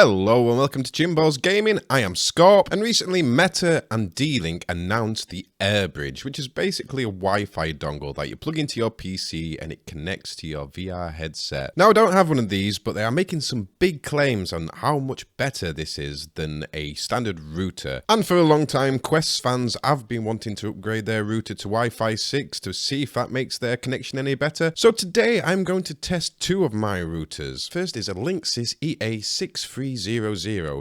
Hello and welcome to Chinballs Gaming. I am Scorp, and recently Meta and D-Link announced the AirBridge, which is basically a Wi-Fi dongle that you plug into your PC and it connects to your VR headset. Now, I don't have one of these, but they are making some big claims on how much better this is than a standard router. And for a long time, Quest fans have been wanting to upgrade their router to Wi-Fi6 to see if that makes their connection any better. So today I'm going to test two of my routers. First is a Linksys Ea6300.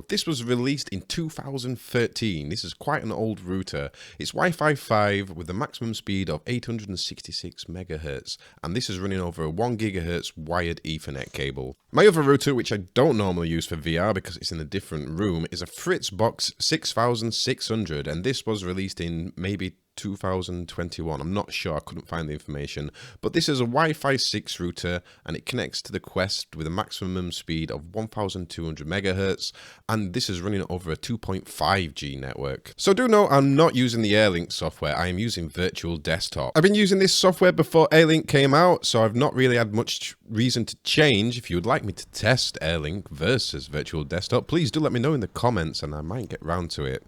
This was released in 2013. This is quite an old router. It's Wi-Fi5 with a maximum speed of 866 MHz, and this is running over a 1 GHz wired Ethernet cable. My other router, which I don't normally use for VR because it's in a different room, is a Fritz Box 6600, and this was released in maybe 2021. I'm not sure, I couldn't find the information, but this is a Wi-Fi6 router and it connects to the Quest with a maximum speed of 1200 MHz, and this is running over a 2.5G network. So do note I'm not using the Airlink software, I am using Virtual Desktop. I've been using this software before Airlink came out, so I've not really had much reason to change. If you would like me to test Airlink versus Virtual Desktop, please do let me know in the comments and I might get round to it.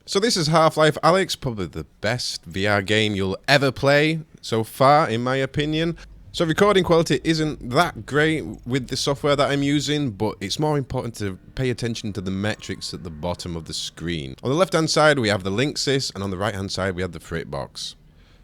So this is Half-Life Alyx, probably the best VR game you'll ever play so far, in my opinion. So recording quality isn't that great with the software that I'm using, but it's more important to pay attention to the metrics at the bottom of the screen. On the left-hand side, we have the Linksys, and on the right-hand side, we have the Fritz Box.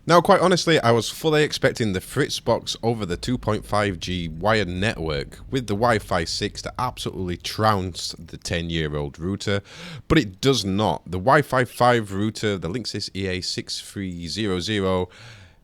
Now, quite honestly, I was fully expecting the Fritz Box over the 2.5G wired network with the Wi-Fi6 to absolutely trounce the 10-year-old router, but it does not. The Wi-Fi5 router, the Linksys Ea6300,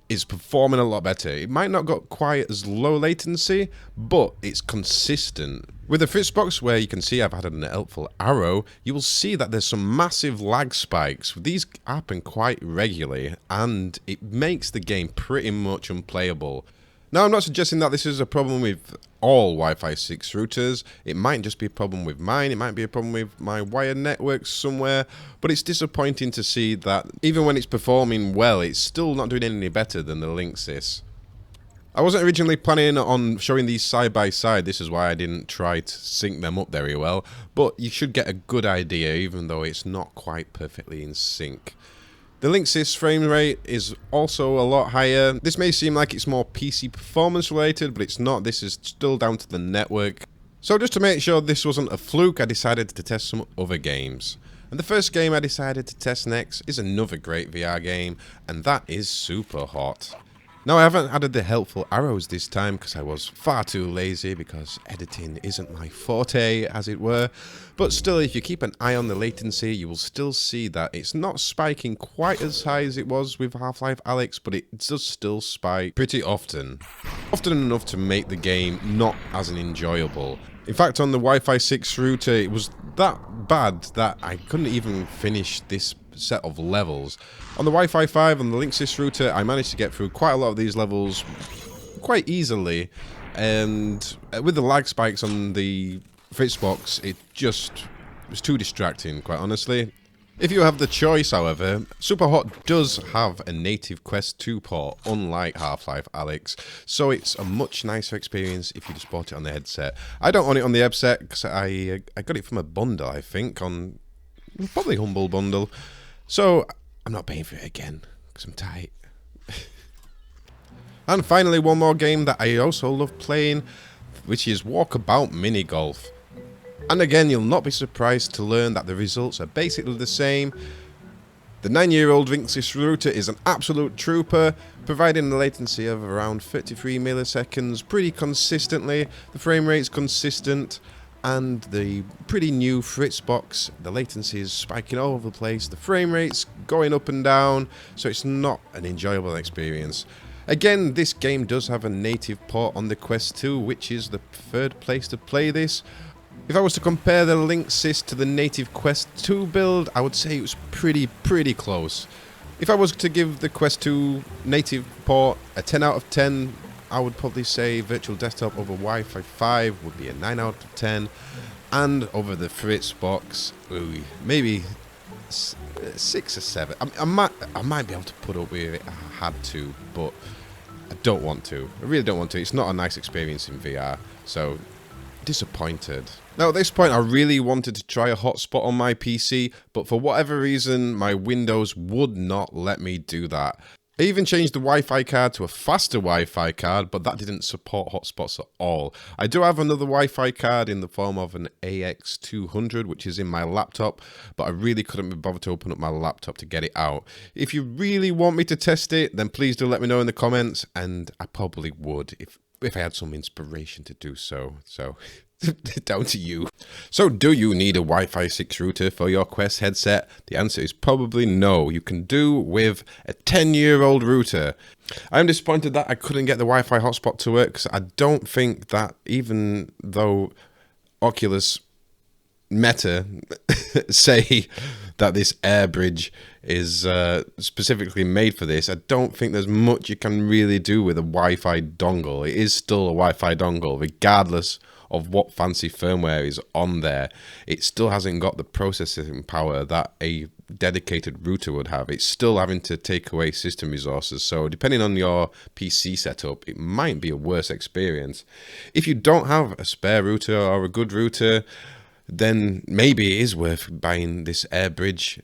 is performing a lot better. It might not got quite as low latency, but it's consistent. With the Fritz Box, where you can see I've added an helpful arrow, you will see that there's some massive lag spikes. These happen quite regularly, and it makes the game pretty much unplayable. Now, I'm not suggesting that this is a problem with all Wi-Fi 6 routers. It might just be a problem with mine. It might be a problem with my wired network somewhere. But it's disappointing to see that even when it's performing well, it's still not doing any better than the Linksys. I wasn't originally planning on showing these side by side. This is why I didn't try to sync them up very well. But you should get a good idea, even though it's not quite perfectly in sync. The Linksys frame rate is also a lot higher. This may seem like it's more PC performance related, but it's not. This is still down to the network. So just to make sure this wasn't a fluke, I decided to test some other games. And the first game I decided to test next is another great VR game, and that is Super Hot. Now, I haven't added the helpful arrows this time because I was far too lazy, because editing isn't my forte, as it were. But still, if you keep an eye on the latency, you will still see that it's not spiking quite as high as it was with Half-Life Alyx, but it does still spike pretty often. Often enough to make the game not as enjoyable. In fact, on the Wi-Fi6 router, it was that bad that I couldn't even finish this set of levels. On the Wi-Fi5 and the Linksys router, I managed to get through quite a lot of these levels quite easily, and with the lag spikes on the Fritz Box, it just was too distracting, quite honestly. If you have the choice, however, Super Hot does have a native Quest 2 port, unlike Half-Life Alyx, so it's a much nicer experience if you just bought it on the headset. I don't own it on the headset because I got it from a bundle, I think, on probably Humble Bundle. So I'm not paying for it again, because I'm tight. And finally, one more game that I also love playing, which is Walkabout Mini Golf. And again, you'll not be surprised to learn that the results are basically the same. The 9-year-old Linksys router is an absolute trooper, providing a latency of around 33 milliseconds pretty consistently. The frame rate's consistent. And the pretty new Fritz Box, the latency is spiking all over the place, the frame rate's going up and down, so it's not an enjoyable experience. Again, this game does have a native port on the Quest 2, which is the preferred place to play this. If I was to compare the Linksys to the native Quest 2 build, I would say it was pretty close. If I was to give the Quest 2 native port a 10 out of 10, I would probably say Virtual Desktop over Wi-Fi5 would be a 9 out of 10, and over the Fritz Box, maybe 6 or 7. I might be able to put up with it if I had to, but I don't want to. I really don't want to. It's not a nice experience in VR, so disappointed. Now at this point I really wanted to try a hotspot on my PC, but for whatever reason my Windows would not let me do that. I even changed the Wi-Fi card to a faster Wi-Fi card, but that didn't support hotspots at all. I do have another Wi-Fi card in the form of an Ea6300, which is in my laptop, but I really couldn't be bothered to open up my laptop to get it out. If you really want me to test it, then please do let me know in the comments, and I probably would if I had some inspiration to do so. So down to you. So do you need a Wi-Fi6 router for your Quest headset? The answer is probably no. You can do with a 10-year-old router. I'm disappointed that I couldn't get the Wi-Fi hotspot to work, because I don't think that, even though Oculus Meta say that this Air bridge is specifically made for this, I don't think there's much you can really do with a Wi-Fi dongle. It is still a Wi-Fi dongle, regardless of what fancy firmware is on there. It still hasn't got the processing power that a dedicated router would have. It's still having to take away system resources, so depending on your PC setup, it might be a worse experience. If you don't have a spare router or a good router, then maybe it is worth buying this Air bridge,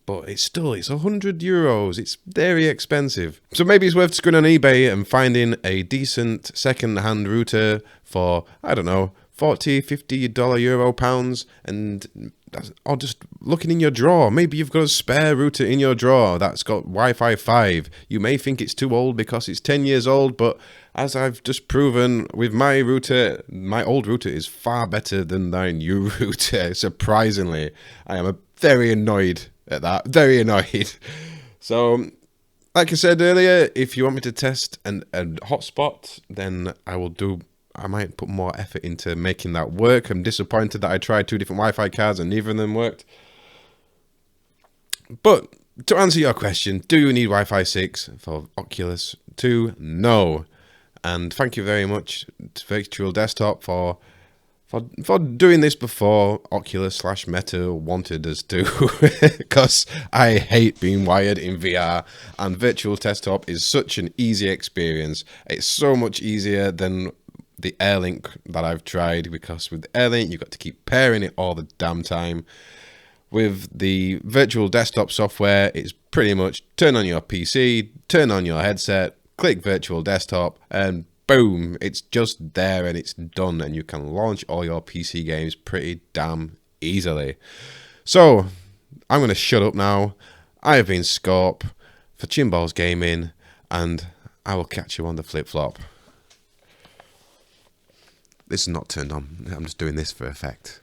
but it's €100. It's very expensive. So maybe it's worth just going on eBay and finding a decent second-hand router for, I don't know, $40, $50 euro pounds, or just looking in your drawer. Maybe you've got a spare router in your drawer that's got Wi-Fi5. You may think it's too old because it's 10 years old, but as I've just proven with my router, my old router is far better than my new router, surprisingly. I am very annoyed at that, very annoyed. So, like I said earlier, if you want me to test a hotspot, then I might put more effort into making that work. I'm disappointed that I tried 2 different Wi-Fi cards and neither of them worked. But to answer your question, do you need Wi-Fi 6 for Oculus 2? No. And thank you very much to Virtual Desktop for doing this before Oculus/Meta wanted us to, because I hate being wired in VR, and Virtual Desktop is such an easy experience. It's so much easier than the Airlink that I've tried, because with the Airlink you've got to keep pairing it all the damn time. With the Virtual Desktop software, it's pretty much turn on your PC, turn on your headset, click Virtual Desktop, and boom, it's just there and it's done, and you can launch all your PC games pretty damn easily. So, I'm going to shut up now. I have been Scorp for Chinballs Gaming, and I will catch you on the flip-flop. This is not turned on. I'm just doing this for effect.